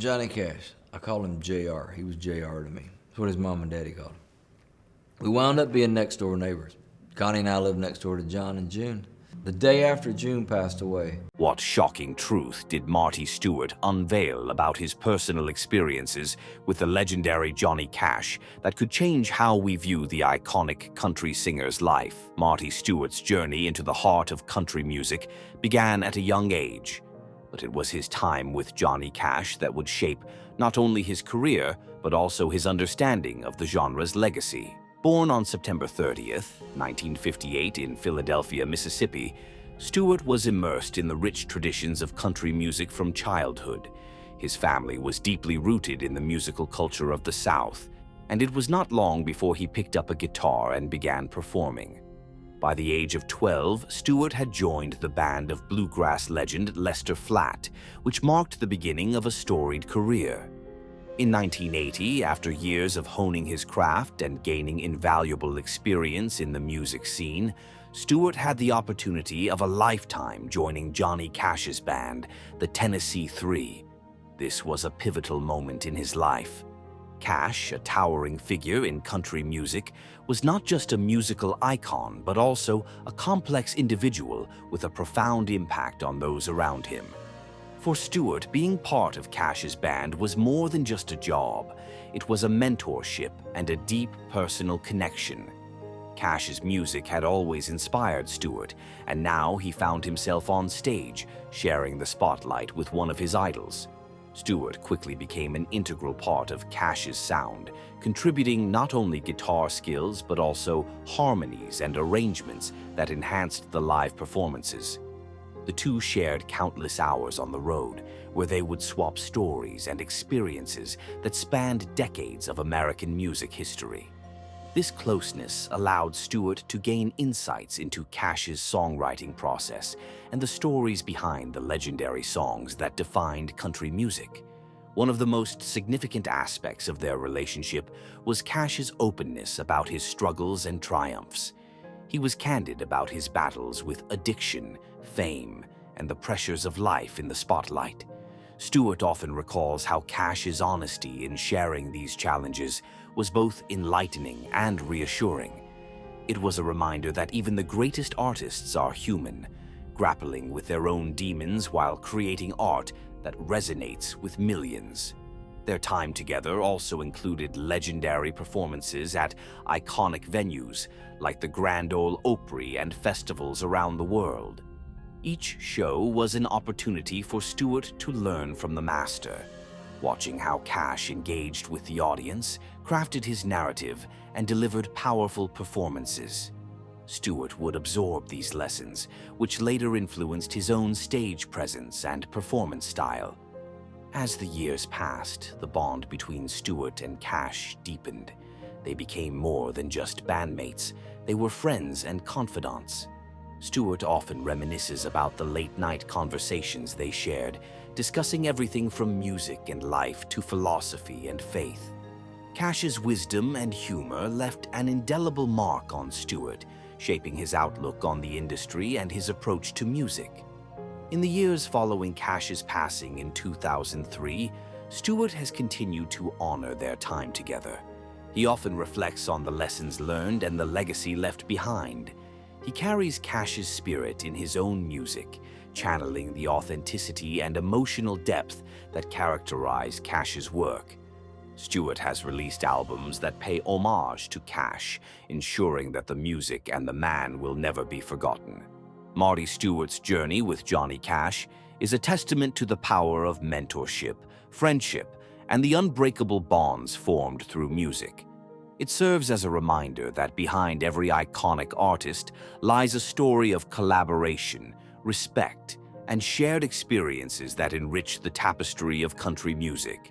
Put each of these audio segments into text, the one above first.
Johnny Cash. I call him JR. He was JR to me. That's what his mom and daddy called him. We wound up being next door neighbors. Connie and I lived next door to John and June. The day after June passed away. What shocking truth did Marty Stuart unveil about his personal experiences with the legendary Johnny Cash that could change how we view the iconic country singer's life? Marty Stuart's journey into the heart of country music began at a young age, but it was his time with Johnny Cash that would shape not only his career, but also his understanding of the genre's legacy. Born on September 30th, 1958 in Philadelphia, Mississippi, Stuart was immersed in the rich traditions of country music from childhood. His family was deeply rooted in the musical culture of the South, and it was not long before he picked up a guitar and began performing. By the age of 12, Stuart had joined the band of bluegrass legend Lester Flatt, which marked the beginning of a storied career. In 1980, after years of honing his craft and gaining invaluable experience in the music scene, Stuart had the opportunity of a lifetime joining Johnny Cash's band, the Tennessee Three. This was a pivotal moment in his life. Cash, a towering figure in country music, was not just a musical icon, but also a complex individual with a profound impact on those around him. For Stuart, being part of Cash's band was more than just a job. It was a mentorship and a deep personal connection. Cash's music had always inspired Stuart, and now he found himself on stage, sharing the spotlight with one of his idols. Stuart quickly became an integral part of Cash's sound, contributing not only guitar skills but also harmonies and arrangements that enhanced the live performances. The two shared countless hours on the road, where they would swap stories and experiences that spanned decades of American music history. This closeness allowed Stuart to gain insights into Cash's songwriting process and the stories behind the legendary songs that defined country music. One of the most significant aspects of their relationship was Cash's openness about his struggles and triumphs. He was candid about his battles with addiction, fame, and the pressures of life in the spotlight. Stuart often recalls how Cash's honesty in sharing these challenges was both enlightening and reassuring. It was a reminder that even the greatest artists are human, grappling with their own demons while creating art that resonates with millions. Their time together also included legendary performances at iconic venues like the Grand Ole Opry and festivals around the world. Each show was an opportunity for Stuart to learn from the master, watching how Cash engaged with the audience, crafted his narrative, and delivered powerful performances. Stuart would absorb these lessons, which later influenced his own stage presence and performance style. As the years passed, the bond between Stuart and Cash deepened. They became more than just bandmates. They were friends and confidants. Stuart often reminisces about the late-night conversations they shared, discussing everything from music and life to philosophy and faith. Cash's wisdom and humor left an indelible mark on Stuart, shaping his outlook on the industry and his approach to music. In the years following Cash's passing in 2003, Stuart has continued to honor their time together. He often reflects on the lessons learned and the legacy left behind. He carries Cash's spirit in his own music, channeling the authenticity and emotional depth that characterize Cash's work. Stuart has released albums that pay homage to Cash, ensuring that the music and the man will never be forgotten. Marty Stuart's journey with Johnny Cash is a testament to the power of mentorship, friendship, and the unbreakable bonds formed through music. It serves as a reminder that behind every iconic artist lies a story of collaboration, respect, and shared experiences that enrich the tapestry of country music.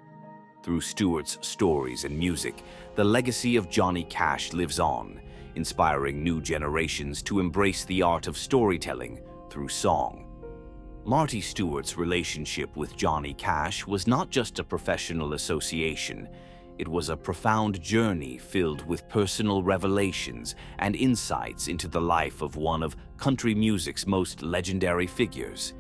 Through Stuart's stories and music, the legacy of Johnny Cash lives on, inspiring new generations to embrace the art of storytelling through song. Marty Stuart's relationship with Johnny Cash was not just a professional association. It was a profound journey filled with personal revelations and insights into the life of one of country music's most legendary figures.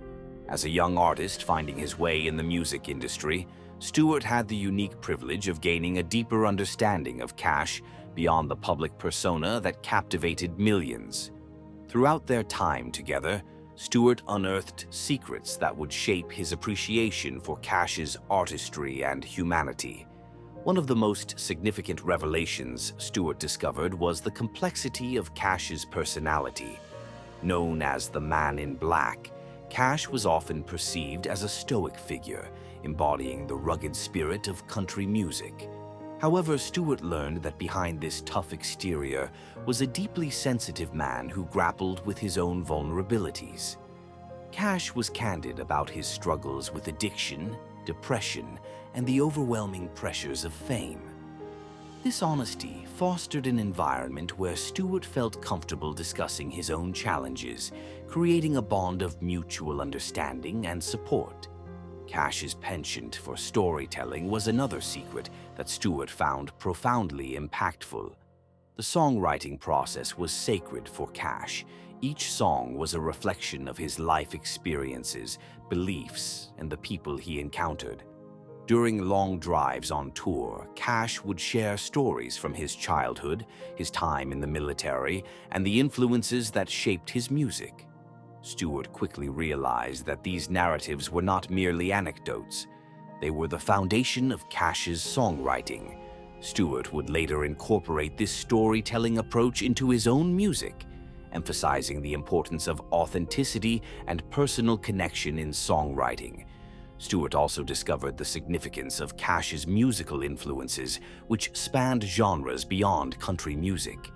As a young artist finding his way in the music industry, Stuart had the unique privilege of gaining a deeper understanding of Cash beyond the public persona that captivated millions. Throughout their time together, Stuart unearthed secrets that would shape his appreciation for Cash's artistry and humanity. One of the most significant revelations Stuart discovered was the complexity of Cash's personality. Known as the Man in Black, Cash was often perceived as a stoic figure, embodying the rugged spirit of country music. However, Stuart learned that behind this tough exterior was a deeply sensitive man who grappled with his own vulnerabilities. Cash was candid about his struggles with addiction, depression, and the overwhelming pressures of fame. This honesty fostered an environment where Stuart felt comfortable discussing his own challenges, creating a bond of mutual understanding and support. Cash's penchant for storytelling was another secret that Stuart found profoundly impactful. The songwriting process was sacred for Cash. Each song was a reflection of his life experiences, beliefs, and the people he encountered. During long drives on tour, Cash would share stories from his childhood, his time in the military, and the influences that shaped his music. Stuart quickly realized that these narratives were not merely anecdotes. They were the foundation of Cash's songwriting. Stuart would later incorporate this storytelling approach into his own music, emphasizing the importance of authenticity and personal connection in songwriting. Stuart also discovered the significance of Cash's musical influences, which spanned genres beyond country music.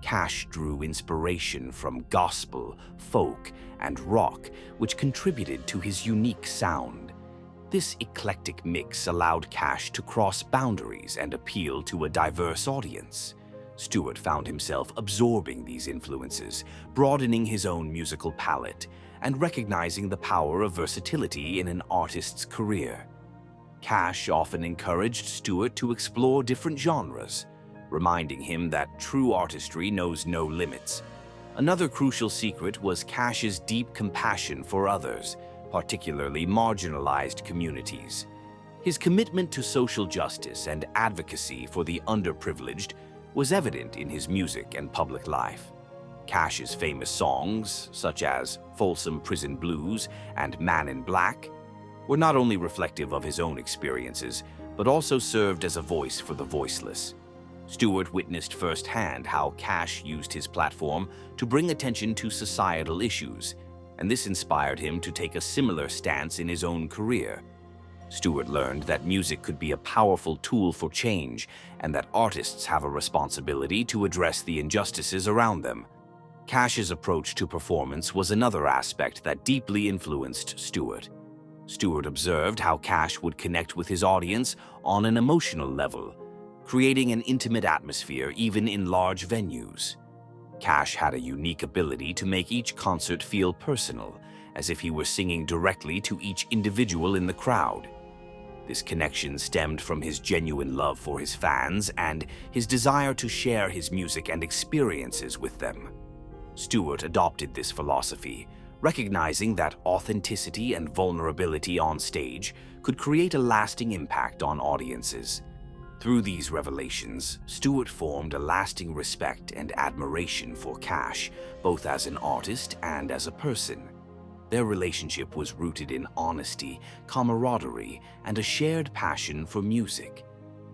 Cash drew inspiration from gospel, folk, and rock, which contributed to his unique sound. This eclectic mix allowed Cash to cross boundaries and appeal to a diverse audience. Stuart found himself absorbing these influences, broadening his own musical palette, and recognizing the power of versatility in an artist's career. Cash often encouraged Stuart to explore different genres, reminding him that true artistry knows no limits. Another crucial secret was Cash's deep compassion for others, particularly marginalized communities. His commitment to social justice and advocacy for the underprivileged was evident in his music and public life. Cash's famous songs, such as Folsom Prison Blues and Man in Black, were not only reflective of his own experiences, but also served as a voice for the voiceless. Stuart witnessed firsthand how Cash used his platform to bring attention to societal issues, and this inspired him to take a similar stance in his own career. Stuart learned that music could be a powerful tool for change, and that artists have a responsibility to address the injustices around them. Cash's approach to performance was another aspect that deeply influenced Stuart. Stuart observed how Cash would connect with his audience on an emotional level, creating an intimate atmosphere even in large venues. Cash had a unique ability to make each concert feel personal, as if he were singing directly to each individual in the crowd. This connection stemmed from his genuine love for his fans and his desire to share his music and experiences with them. Stuart adopted this philosophy, recognizing that authenticity and vulnerability on stage could create a lasting impact on audiences. Through these revelations, Stuart formed a lasting respect and admiration for Cash, both as an artist and as a person. Their relationship was rooted in honesty, camaraderie, and a shared passion for music.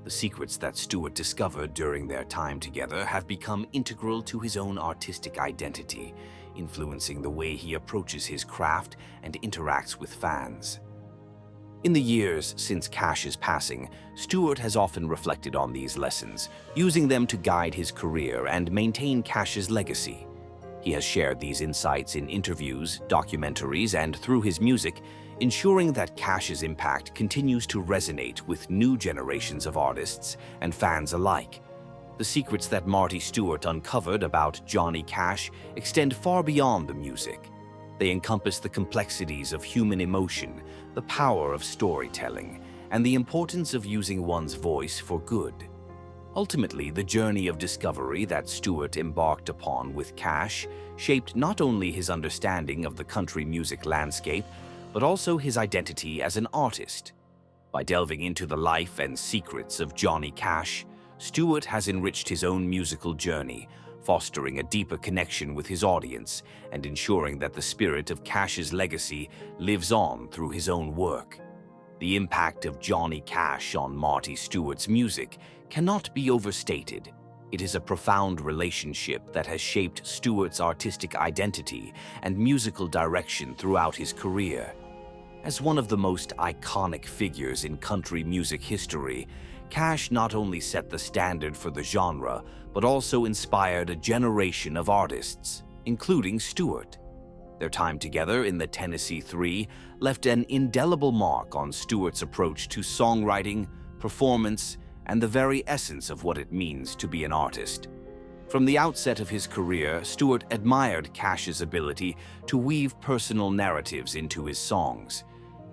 The secrets that Stuart discovered during their time together have become integral to his own artistic identity, influencing the way he approaches his craft and interacts with fans. In the years since Cash's passing, Stuart has often reflected on these lessons, using them to guide his career and maintain Cash's legacy. He has shared these insights in interviews, documentaries, and through his music, ensuring that Cash's impact continues to resonate with new generations of artists and fans alike. The secrets that Marty Stuart uncovered about Johnny Cash extend far beyond the music. They encompass the complexities of human emotion, the power of storytelling, and the importance of using one's voice for good. Ultimately, the journey of discovery that Stuart embarked upon with Cash shaped not only his understanding of the country music landscape, but also his identity as an artist. By delving into the life and secrets of Johnny Cash, Stuart has enriched his own musical journey, fostering a deeper connection with his audience and ensuring that the spirit of Cash's legacy lives on through his own work. The impact of Johnny Cash on Marty Stuart's music cannot be overstated. It is a profound relationship that has shaped Stuart's artistic identity and musical direction throughout his career. As one of the most iconic figures in country music history, Cash not only set the standard for the genre, but also inspired a generation of artists, including Stuart. Their time together in the Tennessee Three left an indelible mark on Stuart's approach to songwriting, performance, and the very essence of what it means to be an artist. From the outset of his career, Stuart admired Cash's ability to weave personal narratives into his songs.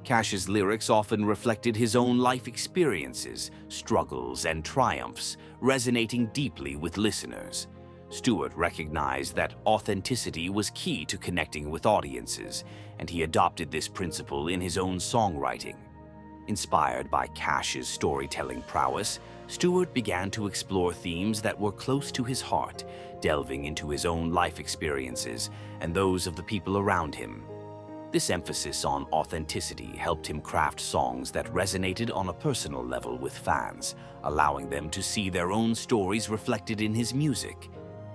Cash's lyrics often reflected his own life experiences, struggles, and triumphs, resonating deeply with listeners. Stuart recognized that authenticity was key to connecting with audiences, and he adopted this principle in his own songwriting. Inspired by Cash's storytelling prowess, Stuart began to explore themes that were close to his heart, delving into his own life experiences and those of the people around him. This emphasis on authenticity helped him craft songs that resonated on a personal level with fans, allowing them to see their own stories reflected in his music.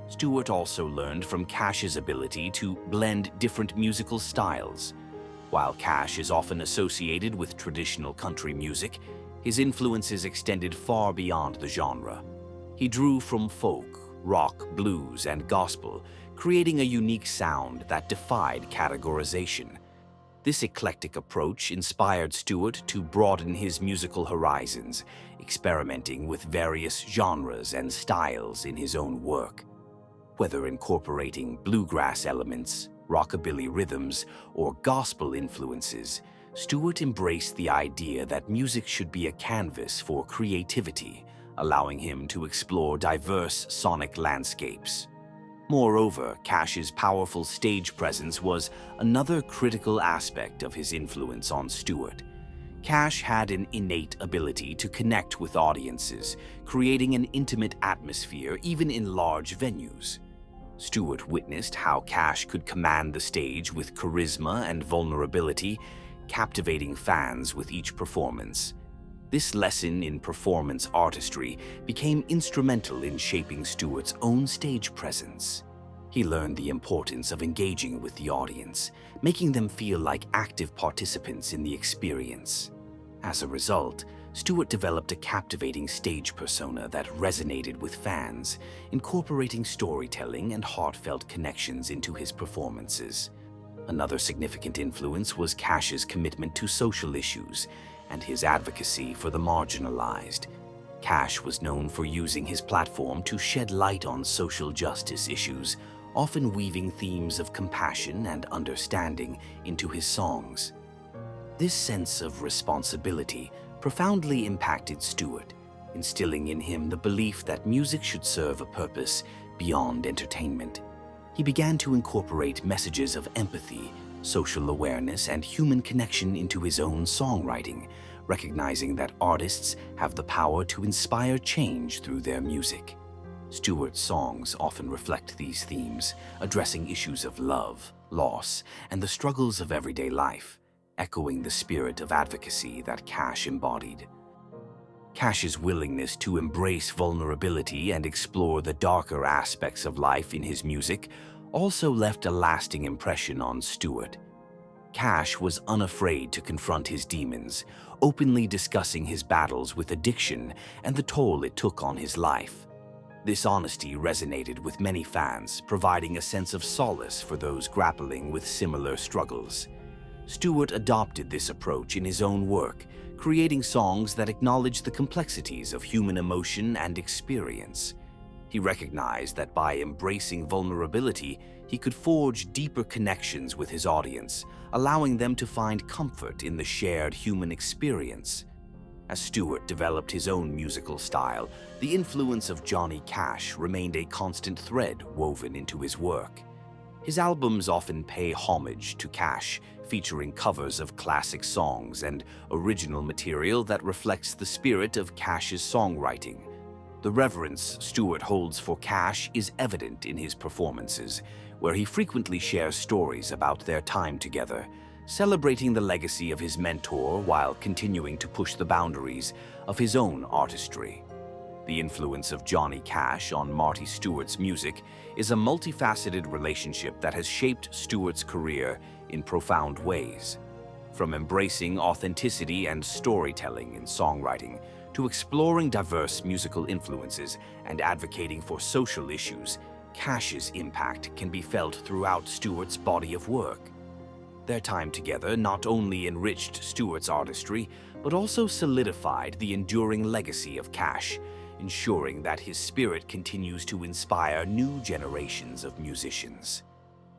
Stuart also learned from Cash's ability to blend different musical styles. While Cash is often associated with traditional country music, his influences extended far beyond the genre. He drew from folk, rock, blues, and gospel, creating a unique sound that defied categorization. This eclectic approach inspired Stuart to broaden his musical horizons, experimenting with various genres and styles in his own work. Whether incorporating bluegrass elements, rockabilly rhythms, or gospel influences, Stuart embraced the idea that music should be a canvas for creativity, allowing him to explore diverse sonic landscapes. Moreover, Cash's powerful stage presence was another critical aspect of his influence on Stuart. Cash had an innate ability to connect with audiences, creating an intimate atmosphere even in large venues. Stuart witnessed how Cash could command the stage with charisma and vulnerability, captivating fans with each performance. This lesson in performance artistry became instrumental in shaping Stuart's own stage presence. He learned the importance of engaging with the audience, making them feel like active participants in the experience. As a result, Stuart developed a captivating stage persona that resonated with fans, incorporating storytelling and heartfelt connections into his performances. Another significant influence was Cash's commitment to social issues and his advocacy for the marginalized. Cash was known for using his platform to shed light on social justice issues, often weaving themes of compassion and understanding into his songs. This sense of responsibility profoundly impacted Stuart, instilling in him the belief that music should serve a purpose beyond entertainment. He began to incorporate messages of empathy, social awareness, and human connection into his own songwriting, recognizing that artists have the power to inspire change through their music. Stuart's songs often reflect these themes, addressing issues of love, loss, and the struggles of everyday life, echoing the spirit of advocacy that Cash embodied. Cash's willingness to embrace vulnerability and explore the darker aspects of life in his music also left a lasting impression on Stuart. Cash was unafraid to confront his demons, openly discussing his battles with addiction and the toll it took on his life. This honesty resonated with many fans, providing a sense of solace for those grappling with similar struggles. Stuart adopted this approach in his own work, creating songs that acknowledge the complexities of human emotion and experience. He recognized that by embracing vulnerability, he could forge deeper connections with his audience, allowing them to find comfort in the shared human experience. As Stuart developed his own musical style, the influence of Johnny Cash remained a constant thread woven into his work. His albums often pay homage to Cash, featuring covers of classic songs and original material that reflects the spirit of Cash's songwriting. The reverence Stuart holds for Cash is evident in his performances, where he frequently shares stories about their time together, celebrating the legacy of his mentor while continuing to push the boundaries of his own artistry. The influence of Johnny Cash on Marty Stuart's music is a multifaceted relationship that has shaped Stuart's career in profound ways. From embracing authenticity and storytelling in songwriting to exploring diverse musical influences and advocating for social issues, Cash's impact can be felt throughout Stuart's body of work. Their time together not only enriched Stuart's artistry, but also solidified the enduring legacy of Cash, ensuring that his spirit continues to inspire new generations of musicians.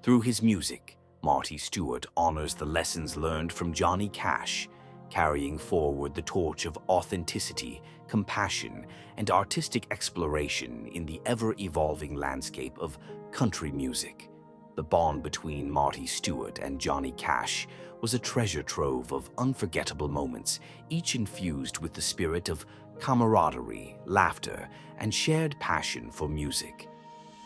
Through his music, Marty Stuart honors the lessons learned from Johnny Cash, carrying forward the torch of authenticity, compassion, and artistic exploration in the ever-evolving landscape of country music. The bond between Marty Stuart and Johnny Cash was a treasure trove of unforgettable moments, each infused with the spirit of camaraderie, laughter, and shared passion for music.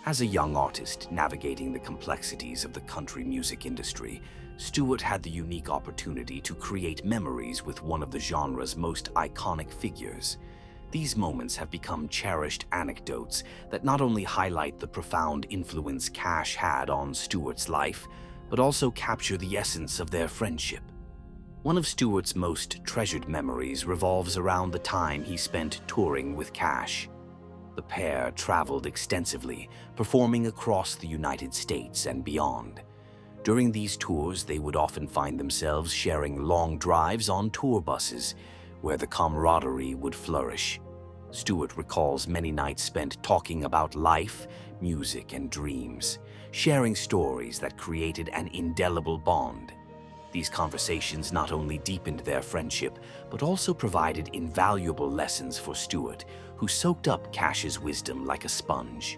As a young artist navigating the complexities of the country music industry, Stuart had the unique opportunity to create memories with one of the genre's most iconic figures. These moments have become cherished anecdotes that not only highlight the profound influence Cash had on Stuart's life, but also capture the essence of their friendship. One of Stuart's most treasured memories revolves around the time he spent touring with Cash. The pair traveled extensively, performing across the United States and beyond. During these tours, they would often find themselves sharing long drives on tour buses, where the camaraderie would flourish. Stuart recalls many nights spent talking about life, music, and dreams, sharing stories that created an indelible bond. These conversations not only deepened their friendship, but also provided invaluable lessons for Stuart, who soaked up Cash's wisdom like a sponge.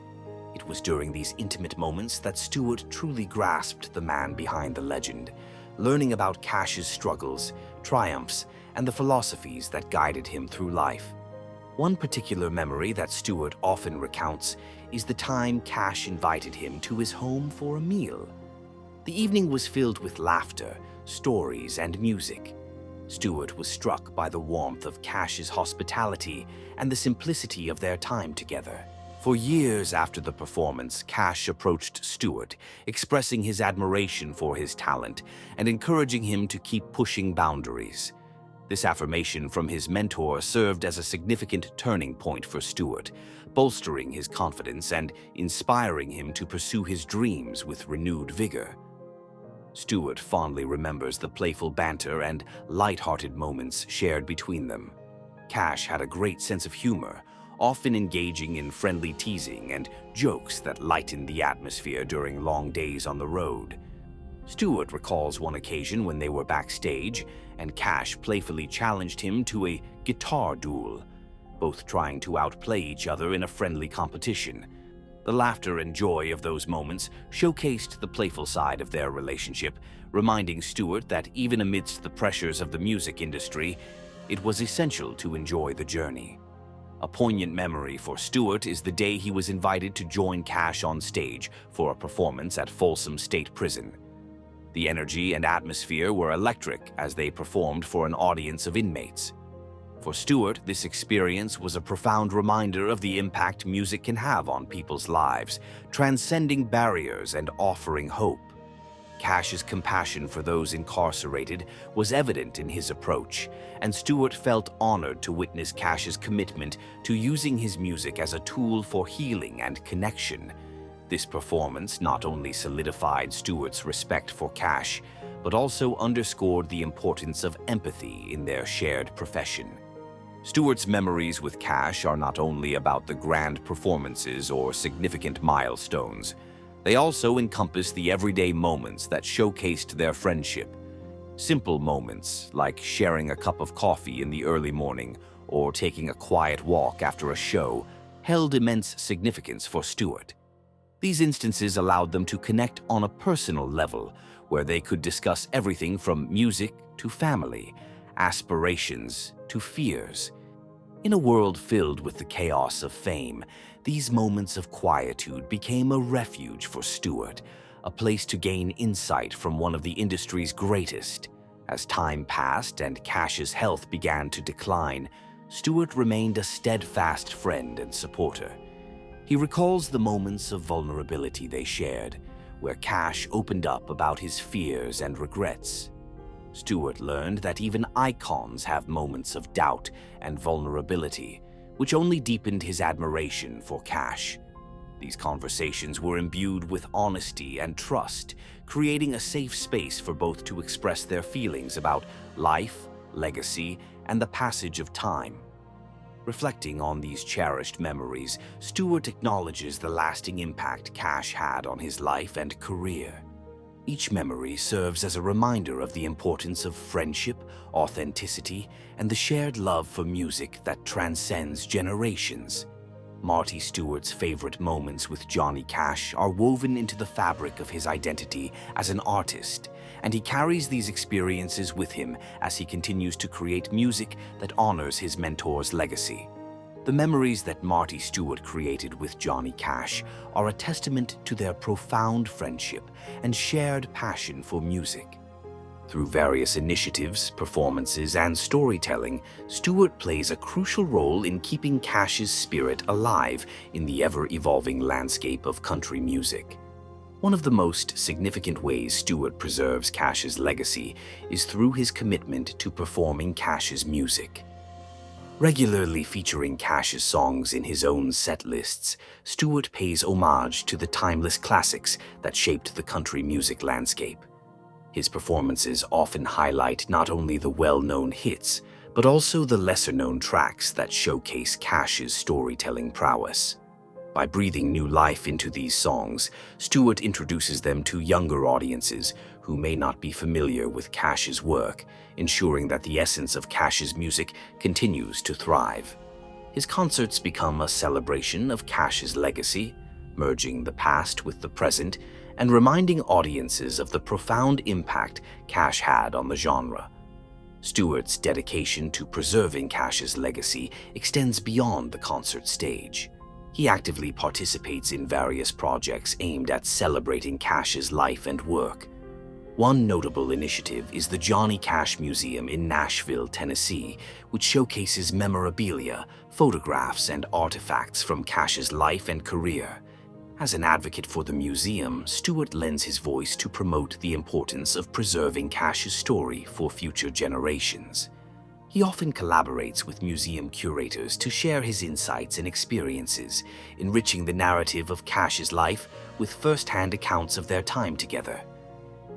It was during these intimate moments that Stuart truly grasped the man behind the legend, learning about Cash's struggles, triumphs, and the philosophies that guided him through life. One particular memory that Stuart often recounts is the time Cash invited him to his home for a meal. The evening was filled with laughter, stories, and music. Stuart was struck by the warmth of Cash's hospitality and the simplicity of their time together. For years after the performance, Cash approached Stuart, expressing his admiration for his talent and encouraging him to keep pushing boundaries. This affirmation from his mentor served as a significant turning point for Stuart, bolstering his confidence and inspiring him to pursue his dreams with renewed vigor. Stuart fondly remembers the playful banter and light-hearted moments shared between them. Cash had a great sense of humor, often engaging in friendly teasing and jokes that lightened the atmosphere during long days on the road. Stuart recalls one occasion when they were backstage and Cash playfully challenged him to a guitar duel, both trying to outplay each other in a friendly competition. The laughter and joy of those moments showcased the playful side of their relationship, reminding Stuart that even amidst the pressures of the music industry, it was essential to enjoy the journey. A poignant memory for Stuart is the day he was invited to join Cash on stage for a performance at Folsom State Prison. The energy and atmosphere were electric as they performed for an audience of inmates. For Stuart, this experience was a profound reminder of the impact music can have on people's lives, transcending barriers and offering hope. Cash's compassion for those incarcerated was evident in his approach, and Stuart felt honored to witness Cash's commitment to using his music as a tool for healing and connection. This performance not only solidified Stuart's respect for Cash, but also underscored the importance of empathy in their shared profession. Stuart's memories with Cash are not only about the grand performances or significant milestones. They also encompass the everyday moments that showcased their friendship. Simple moments like sharing a cup of coffee in the early morning or taking a quiet walk after a show held immense significance for Stuart. These instances allowed them to connect on a personal level, where they could discuss everything from music to family, aspirations to fears. In a world filled with the chaos of fame, these moments of quietude became a refuge for Stuart, a place to gain insight from one of the industry's greatest. As time passed and Cash's health began to decline, Stuart remained a steadfast friend and supporter. He recalls the moments of vulnerability they shared, where Cash opened up about his fears and regrets. Stuart learned that even icons have moments of doubt and vulnerability, which only deepened his admiration for Cash. These conversations were imbued with honesty and trust, creating a safe space for both to express their feelings about life, legacy, and the passage of time. Reflecting on these cherished memories, Stuart acknowledges the lasting impact Cash had on his life and career. Each memory serves as a reminder of the importance of friendship, authenticity, and the shared love for music that transcends generations. Marty Stuart's favorite moments with Johnny Cash are woven into the fabric of his identity as an artist, and he carries these experiences with him as he continues to create music that honors his mentor's legacy. The memories that Marty Stuart created with Johnny Cash are a testament to their profound friendship and shared passion for music. Through various initiatives, performances, and storytelling, Stuart plays a crucial role in keeping Cash's spirit alive in the ever-evolving landscape of country music. One of the most significant ways Stuart preserves Cash's legacy is through his commitment to performing Cash's music. Regularly featuring Cash's songs in his own set lists, Stuart pays homage to the timeless classics that shaped the country music landscape. His performances often highlight not only the well-known hits, but also the lesser-known tracks that showcase Cash's storytelling prowess. By breathing new life into these songs, Stuart introduces them to younger audiences who may not be familiar with Cash's work, ensuring that the essence of Cash's music continues to thrive. His concerts become a celebration of Cash's legacy, merging the past with the present and reminding audiences of the profound impact Cash had on the genre. Stuart's dedication to preserving Cash's legacy extends beyond the concert stage. He actively participates in various projects aimed at celebrating Cash's life and work. One notable initiative is the Johnny Cash Museum in Nashville, Tennessee, which showcases memorabilia, photographs, and artifacts from Cash's life and career. As an advocate for the museum, Stuart lends his voice to promote the importance of preserving Cash's story for future generations. He often collaborates with museum curators to share his insights and experiences, enriching the narrative of Cash's life with first-hand accounts of their time together.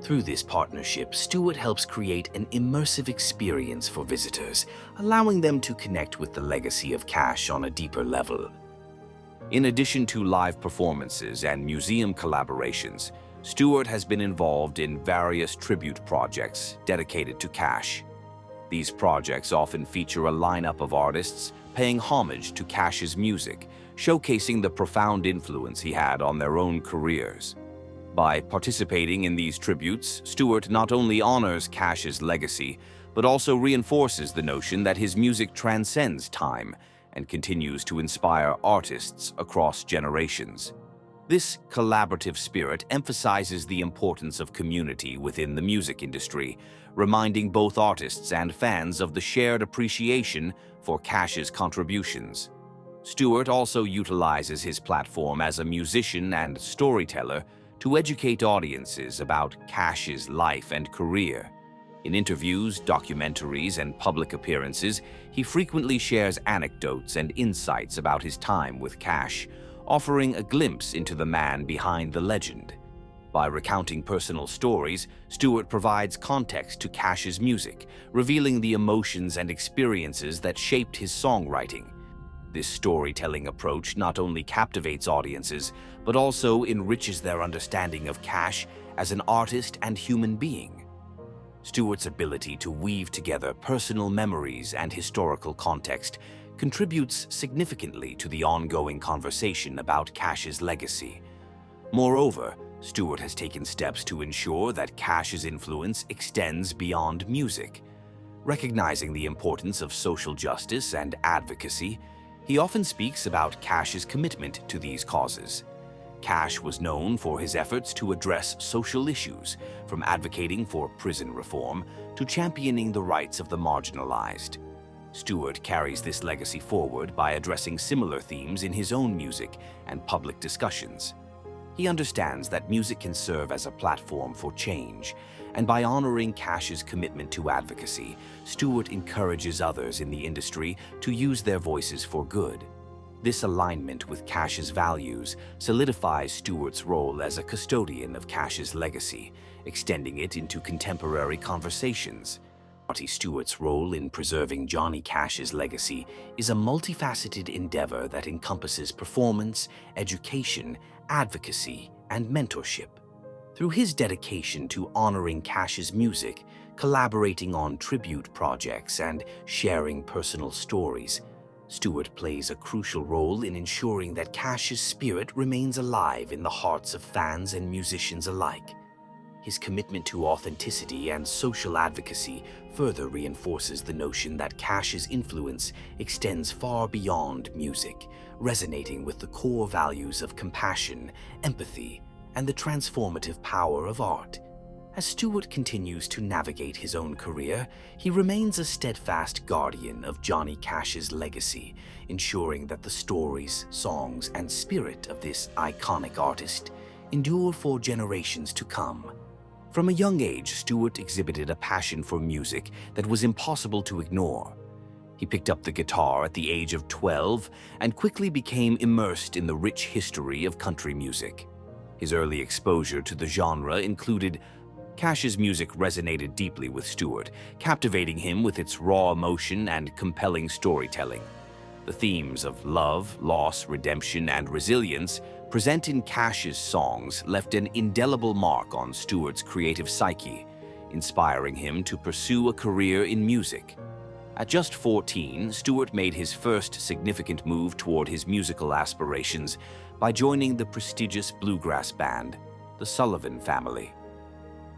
Through this partnership, Stuart helps create an immersive experience for visitors, allowing them to connect with the legacy of Cash on a deeper level. In addition to live performances and museum collaborations, Stuart has been involved in various tribute projects dedicated to Cash. These projects often feature a lineup of artists paying homage to Cash's music, showcasing the profound influence he had on their own careers. By participating in these tributes, Stuart not only honors Cash's legacy, but also reinforces the notion that his music transcends time and continues to inspire artists across generations. This collaborative spirit emphasizes the importance of community within the music industry, reminding both artists and fans of the shared appreciation for Cash's contributions. Stuart also utilizes his platform as a musician and storyteller to educate audiences about Cash's life and career. In interviews, documentaries, and public appearances, he frequently shares anecdotes and insights about his time with Cash, offering a glimpse into the man behind the legend. By recounting personal stories, Stuart provides context to Cash's music, revealing the emotions and experiences that shaped his songwriting. This storytelling approach not only captivates audiences, but also enriches their understanding of Cash as an artist and human being. Stuart's ability to weave together personal memories and historical context contributes significantly to the ongoing conversation about Cash's legacy. Moreover, Stuart has taken steps to ensure that Cash's influence extends beyond music. Recognizing the importance of social justice and advocacy, he often speaks about Cash's commitment to these causes. Cash was known for his efforts to address social issues, from advocating for prison reform to championing the rights of the marginalized. Stuart carries this legacy forward by addressing similar themes in his own music and public discussions. He understands that music can serve as a platform for change, and by honoring Cash's commitment to advocacy, Stuart encourages others in the industry to use their voices for good. This alignment with Cash's values solidifies Stuart's role as a custodian of Cash's legacy, extending it into contemporary conversations. Marty Stuart's role in preserving Johnny Cash's legacy is a multifaceted endeavor that encompasses performance, education, advocacy, and mentorship. Through his dedication to honoring Cash's music, collaborating on tribute projects, and sharing personal stories, Stuart plays a crucial role in ensuring that Cash's spirit remains alive in the hearts of fans and musicians alike. His commitment to authenticity and social advocacy further reinforces the notion that Cash's influence extends far beyond music, resonating with the core values of compassion, empathy, and the transformative power of art. As Stuart continues to navigate his own career, he remains a steadfast guardian of Johnny Cash's legacy, ensuring that the stories, songs, and spirit of this iconic artist endure for generations to come. From a young age, Stuart exhibited a passion for music that was impossible to ignore. He picked up the guitar at the age of 12 and quickly became immersed in the rich history of country music. His early exposure to the genre included Cash's music resonated deeply with Stuart, captivating him with its raw emotion and compelling storytelling. The themes of love, loss, redemption, and resilience present in Cash's songs left an indelible mark on Stuart's creative psyche, inspiring him to pursue a career in music. At just 14, Stuart made his first significant move toward his musical aspirations by joining the prestigious bluegrass band, the Sullivan Family.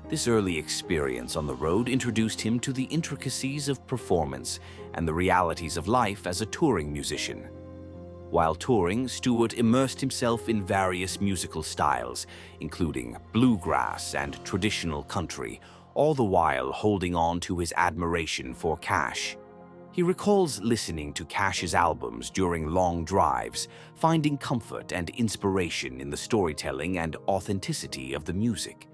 This early experience on the road introduced him to the intricacies of performance and the realities of life as a touring musician. While touring, Stuart immersed himself in various musical styles, including bluegrass and traditional country, all the while holding on to his admiration for Cash. He recalls listening to Cash's albums during long drives, finding comfort and inspiration in the storytelling and authenticity of the music.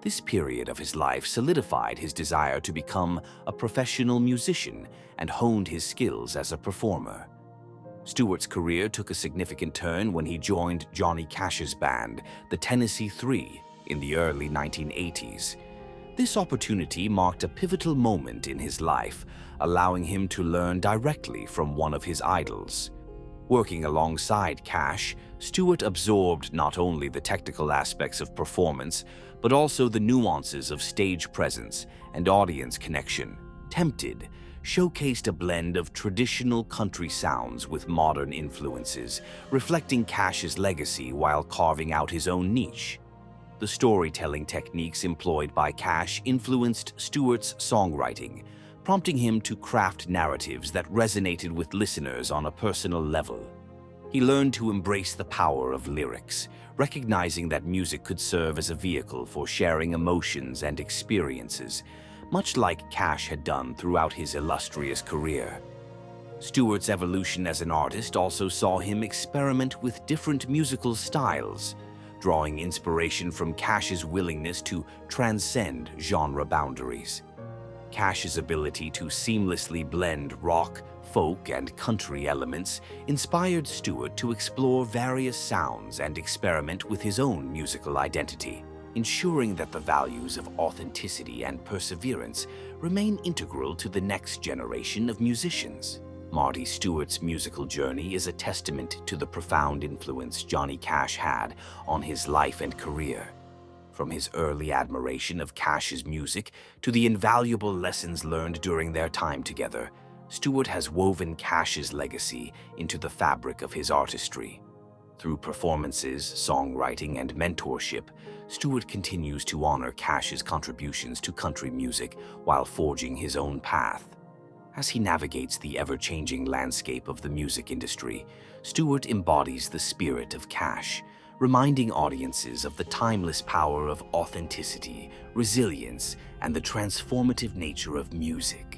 This period of his life solidified his desire to become a professional musician and honed his skills as a performer. Stuart's career took a significant turn when he joined Johnny Cash's band, the Tennessee Three, in the early 1980s. This opportunity marked a pivotal moment in his life, allowing him to learn directly from one of his idols. Working alongside Cash, Stuart absorbed not only the technical aspects of performance, but also the nuances of stage presence and audience connection. Tempted showcased a blend of traditional country sounds with modern influences, reflecting Cash's legacy while carving out his own niche. The storytelling techniques employed by Cash influenced Stuart's songwriting, prompting him to craft narratives that resonated with listeners on a personal level. He learned to embrace the power of lyrics, recognizing that music could serve as a vehicle for sharing emotions and experiences, much like Cash had done throughout his illustrious career. Stuart's evolution as an artist also saw him experiment with different musical styles, drawing inspiration from Cash's willingness to transcend genre boundaries. Cash's ability to seamlessly blend rock, folk, and country elements inspired Stuart to explore various sounds and experiment with his own musical identity, ensuring that the values of authenticity and perseverance remain integral to the next generation of musicians. Marty Stuart's musical journey is a testament to the profound influence Johnny Cash had on his life and career. From his early admiration of Cash's music to the invaluable lessons learned during their time together, Stuart has woven Cash's legacy into the fabric of his artistry. Through performances, songwriting, and mentorship, Stuart continues to honor Cash's contributions to country music while forging his own path. As he navigates the ever-changing landscape of the music industry, Stuart embodies the spirit of Cash, reminding audiences of the timeless power of authenticity, resilience, and the transformative nature of music.